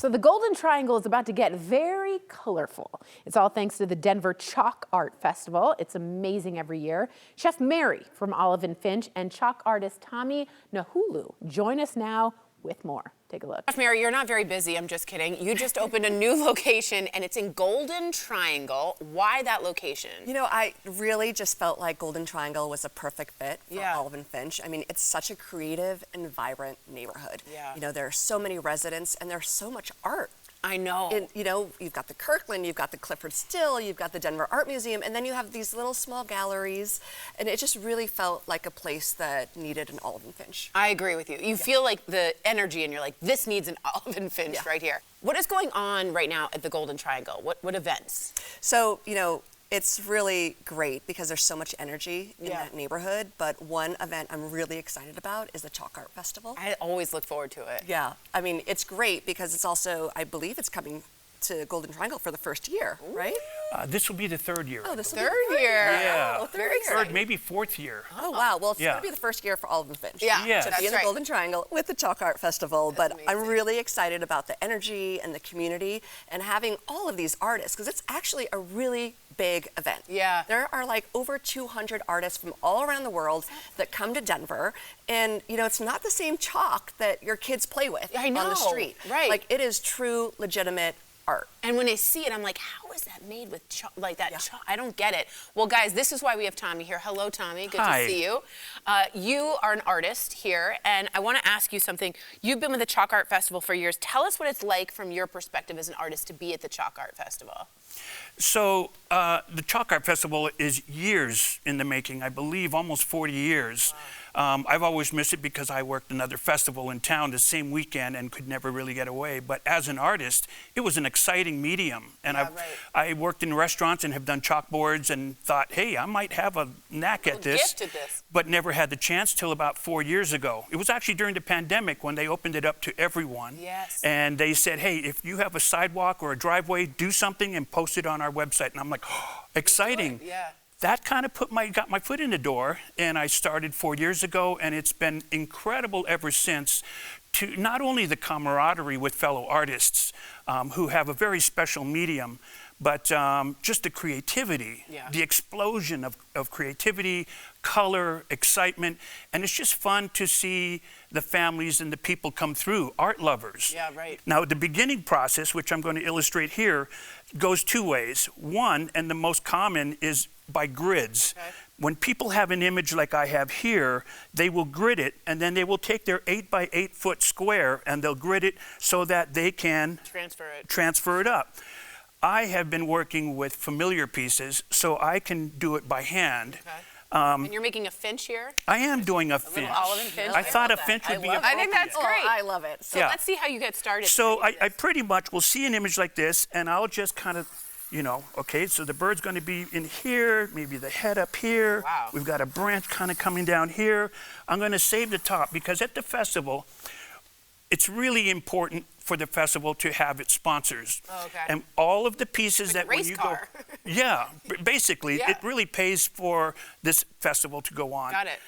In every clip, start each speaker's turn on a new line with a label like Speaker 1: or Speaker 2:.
Speaker 1: So the Golden Triangle is about to get very colorful. It's all thanks to the Denver Chalk Art Festival. It's amazing every year. Chef Mary from Olive and Finch and chalk artist Tommy Nahulu join us now with more. Take a look.
Speaker 2: Chef Mary, you're not very busy. I'm just kidding. You just opened a new location, and it's in Golden Triangle. Why that location?
Speaker 3: You know, I really just felt like Golden Triangle was a perfect fit for
Speaker 2: Yeah.
Speaker 3: Olive and Finch. I mean, it's such a creative and vibrant neighborhood.
Speaker 2: Yeah.
Speaker 3: You know, there are so many residents, and there's so much art.
Speaker 2: I know.
Speaker 3: And, you know, you've got the Kirkland, you've got the Clifford Still, you've got the Denver Art Museum, and then you have these little small galleries, and it just really felt like a place that needed an Olive and Finch.
Speaker 2: I agree with you. You feel like the energy, and you're like, this needs an Olive and Finch right here. What is going on right now at the Golden Triangle? What events?
Speaker 3: So, you know, it's really great because there's so much energy in
Speaker 2: Yeah.
Speaker 3: that neighborhood, but one event I'm really excited about is the Chalk Art Festival.
Speaker 2: I always look forward to it.
Speaker 3: Yeah, I mean, it's great because it's also, I believe it's coming to Golden Triangle for the first year, right?
Speaker 4: This will be the third year.
Speaker 3: Oh, this will be
Speaker 2: Third
Speaker 3: the third
Speaker 2: year.
Speaker 4: Yeah.
Speaker 3: Oh, third
Speaker 2: Very
Speaker 3: year.
Speaker 2: exciting.
Speaker 4: Third, maybe fourth year.
Speaker 3: Oh, wow. Well, it's
Speaker 4: Yeah.
Speaker 3: going to be the first year for Olive and Finch.
Speaker 2: Yeah,
Speaker 4: Yes.
Speaker 3: To
Speaker 2: that's
Speaker 3: be in the
Speaker 2: right.
Speaker 3: Golden Triangle with the Chalk Art Festival. But I'm
Speaker 2: amazing.
Speaker 3: really excited about the energy and the community and having all of these artists because it's actually a really big event.
Speaker 2: Yeah.
Speaker 3: There are like over 200 artists from all around the world that come to Denver. And, you know, it's not the same chalk that your kids play with
Speaker 2: I
Speaker 3: on
Speaker 2: know,
Speaker 3: the street.
Speaker 2: right.
Speaker 3: Like, it is true, legitimate art.
Speaker 2: And when I see it, I'm like, how is that made with chalk, like that chalk? I don't get it. Well, guys, this is why we have Tommy here. Hello, Tommy. Good
Speaker 4: Hi.
Speaker 2: to see you. You are an artist here, and I want to ask you something. You've been with the Chalk Art Festival for years. Tell us what it's like from your perspective as an artist to be at the Chalk Art Festival.
Speaker 4: So the Chalk Art Festival is years in the making, I believe almost 40 years. I've always missed it because I worked another festival in town the same weekend and could never really get away. But as an artist, it was an exciting medium. And I worked in restaurants and have done chalkboards and thought, hey, I might have a knack at this.
Speaker 2: Gift at this.
Speaker 4: But never had the chance till about 4 years ago. It was actually during the pandemic when they opened it up to everyone.
Speaker 2: Yes.
Speaker 4: And they said, hey, if you have a sidewalk or a driveway, do something and post it on our website. And I'm like, oh, exciting.
Speaker 2: Yeah.
Speaker 4: That kind of got my foot in the door, and I started 4 years ago, and it's been incredible ever since. To not only the camaraderie with fellow artists who have a very special medium, but just the creativity, the explosion of creativity, color, excitement, and it's just fun to see the families and the people come through, art lovers.
Speaker 2: Yeah, right.
Speaker 4: Now, the beginning process, which I'm going to illustrate here, goes two ways. One, and the most common, is by grids.
Speaker 2: Okay.
Speaker 4: When people have an image like I have here, they will grid it, and then they will take their 8 by 8 foot square and they'll grid it so that they can transfer it up. I have been working with familiar pieces, so I can do it by hand.
Speaker 2: Okay. And you're making a finch here?
Speaker 4: I am doing a finch.
Speaker 2: Olive and Finch.
Speaker 4: I thought a finch would be appropriate.
Speaker 2: I think that's great.
Speaker 3: Oh, I love it.
Speaker 2: So let's see how you get started.
Speaker 4: So I pretty much will see an image like this, and I'll just kind of, you know, okay, so the bird's going to be in here, maybe the head up here.
Speaker 2: Wow.
Speaker 4: We've got a branch kind of coming down here. I'm going to save the top because at the festival, it's really important for the festival to have its sponsors.
Speaker 2: Oh, okay.
Speaker 4: And all of the pieces
Speaker 2: Like a
Speaker 4: that when
Speaker 2: race
Speaker 4: you
Speaker 2: car.
Speaker 4: go, yeah, basically,
Speaker 2: Yeah.
Speaker 4: it really pays for this festival to go on.
Speaker 2: Got it.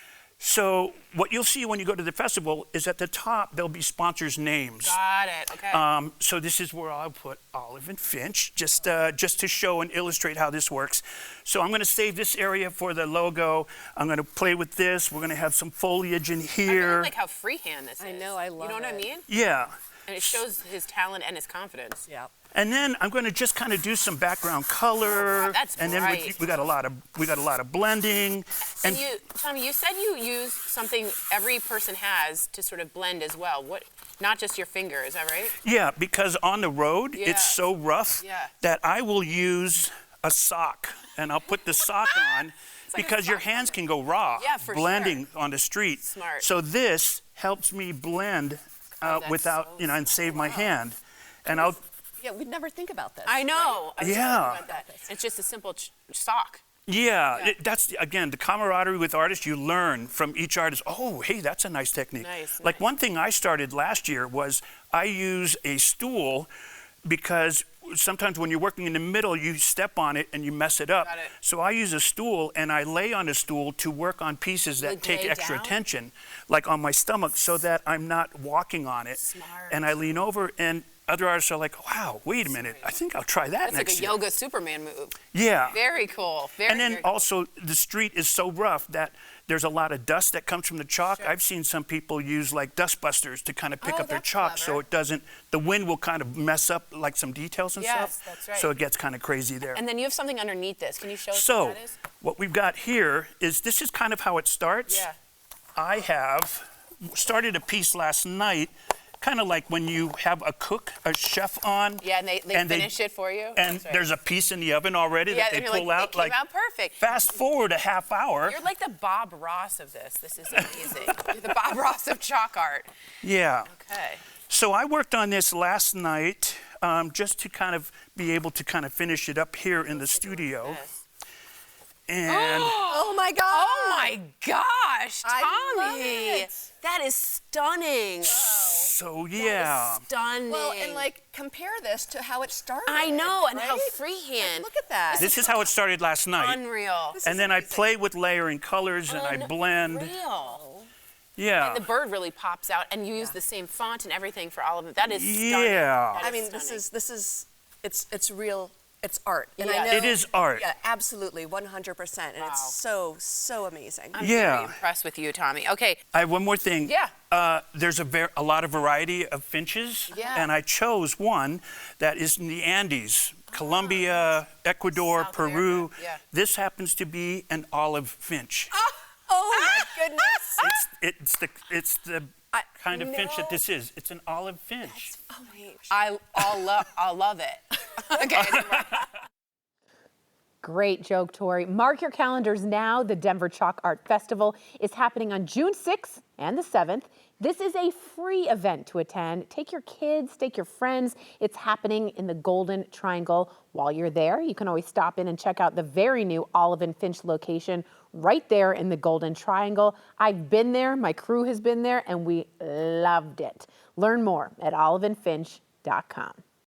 Speaker 4: So what you'll see when you go to the festival is at the top, there'll be sponsors' names.
Speaker 2: Got it. Okay.
Speaker 4: So this is where I'll put Olive and Finch, just to show and illustrate how this works. So I'm going to save this area for the logo. I'm going to play with this. We're going to have some foliage in
Speaker 2: I
Speaker 4: here.
Speaker 2: really like how freehand this is.
Speaker 3: I know, I love
Speaker 2: You know what I
Speaker 3: it.
Speaker 2: mean?
Speaker 4: Yeah.
Speaker 2: And it shows his talent and his confidence.
Speaker 3: Yeah.
Speaker 4: And then I'm going to just kind of do some background color.
Speaker 2: wow, that's
Speaker 4: and then
Speaker 2: bright.
Speaker 4: we got a lot of blending.
Speaker 2: And you, Tommy, you said you use something every person has to sort of blend as well. What? Not just your finger, is that right?
Speaker 4: Yeah, because on the road
Speaker 2: Yeah.
Speaker 4: it's so rough
Speaker 2: Yeah.
Speaker 4: that I will use a sock, and I'll put the sock on
Speaker 2: like a
Speaker 4: because your
Speaker 2: sock
Speaker 4: hands can go raw
Speaker 2: Yeah, for
Speaker 4: blending on the street.
Speaker 2: Smart.
Speaker 4: So this helps me blend
Speaker 2: that's
Speaker 4: without,
Speaker 2: so
Speaker 4: you know, and save my hand. And I'll
Speaker 3: Yeah, we'd never think about this.
Speaker 2: I know. I was
Speaker 4: Yeah.
Speaker 2: thinking about that. It's just a simple sock.
Speaker 4: Yeah, that's, again, the camaraderie with artists, you learn from each artist. Oh, hey, that's a nice technique.
Speaker 2: Nice,
Speaker 4: like
Speaker 2: nice.
Speaker 4: one thing I started last year was I use a stool because sometimes when you're working in the middle, you step on it and you mess it up.
Speaker 2: Got it.
Speaker 4: So I use a stool and I lay on a stool to work on pieces that
Speaker 2: Like
Speaker 4: take
Speaker 2: lay
Speaker 4: extra
Speaker 2: down?
Speaker 4: attention, like on my stomach, so that I'm not walking on it.
Speaker 2: Smart.
Speaker 4: And I lean over and other artists are like, wow, wait a minute, I think I'll try that
Speaker 2: That's
Speaker 4: next
Speaker 2: like a
Speaker 4: year.
Speaker 2: yoga Superman move.
Speaker 4: Yeah.
Speaker 2: Very cool. Very,
Speaker 4: And then
Speaker 2: very cool.
Speaker 4: also the street is so rough that there's a lot of dust that comes from the chalk. I've seen some people use like dust busters to kind of pick
Speaker 2: Oh,
Speaker 4: up their
Speaker 2: that's
Speaker 4: chalk so
Speaker 2: clever.
Speaker 4: it doesn't, the wind will kind of mess up like some details and
Speaker 2: Yes,
Speaker 4: stuff.
Speaker 2: that's right.
Speaker 4: So it gets kind of crazy there.
Speaker 2: And then you have something underneath this. Can you show us
Speaker 4: So
Speaker 2: what that is?
Speaker 4: what we've got here is, this is kind of how it starts.
Speaker 2: Yeah.
Speaker 4: I have started a piece last night, kind of like when you have a cook, a chef on.
Speaker 2: Yeah, and they finish it for you.
Speaker 4: And
Speaker 2: That's right.
Speaker 4: there's a piece in the oven already
Speaker 2: Yeah,
Speaker 4: that they
Speaker 2: and you're
Speaker 4: pull
Speaker 2: like,
Speaker 4: out.
Speaker 2: it came out perfect.
Speaker 4: Fast forward a half hour.
Speaker 2: You're like the Bob Ross of this. This is amazing. You're the Bob Ross of chalk art.
Speaker 4: Yeah.
Speaker 2: Okay.
Speaker 4: So I worked on this last night just to kind of be able to kind of finish it up here in the studio.
Speaker 2: Yes.
Speaker 4: And
Speaker 3: Oh my God!
Speaker 2: Oh my gosh,
Speaker 3: I love
Speaker 2: Tommy!
Speaker 3: it.
Speaker 2: That is stunning.
Speaker 4: so,
Speaker 2: That
Speaker 4: yeah.
Speaker 2: is stunning.
Speaker 3: Well, and like compare this to how it started.
Speaker 2: I know, and how
Speaker 3: right?
Speaker 2: freehand.
Speaker 3: Look at that.
Speaker 4: This is how it started last night.
Speaker 2: Unreal.
Speaker 4: And then I play with layering colors and I blend.
Speaker 2: Unreal.
Speaker 4: Yeah.
Speaker 2: And the bird really pops out, and you use the same font and everything for all of them. That is stunning.
Speaker 4: Yeah.
Speaker 2: That
Speaker 3: I mean,
Speaker 2: stunning.
Speaker 3: this is it's real. It's art. And
Speaker 2: Yeah.
Speaker 3: I know,
Speaker 4: It is art.
Speaker 3: Yeah, absolutely, 100%. And
Speaker 2: Wow.
Speaker 3: it's so amazing.
Speaker 2: I'm
Speaker 4: Yeah.
Speaker 2: very impressed with you, Tommy. Okay.
Speaker 4: I have one more thing.
Speaker 2: Yeah.
Speaker 4: There's a lot of variety of finches.
Speaker 2: Yeah.
Speaker 4: And I chose one that is in the Andes, Colombia, Ecuador,
Speaker 2: South
Speaker 4: Peru.
Speaker 2: America, yeah.
Speaker 4: This happens to be an olive finch.
Speaker 3: Oh my goodness!
Speaker 4: It's the kind of finch that this is. It's an olive finch.
Speaker 3: Oh my gosh.
Speaker 2: I'll love it. Okay.
Speaker 1: Great joke, Tori. Mark your calendars now. The Denver Chalk Art Festival is happening on June 6th and the 7th. This is a free event to attend. Take your kids, take your friends. It's happening in the Golden Triangle. While you're there, you can always stop in and check out the very new Olive and Finch location right there in the Golden Triangle. I've been there, my crew has been there, and we loved it. Learn more at oliveandfinch.com.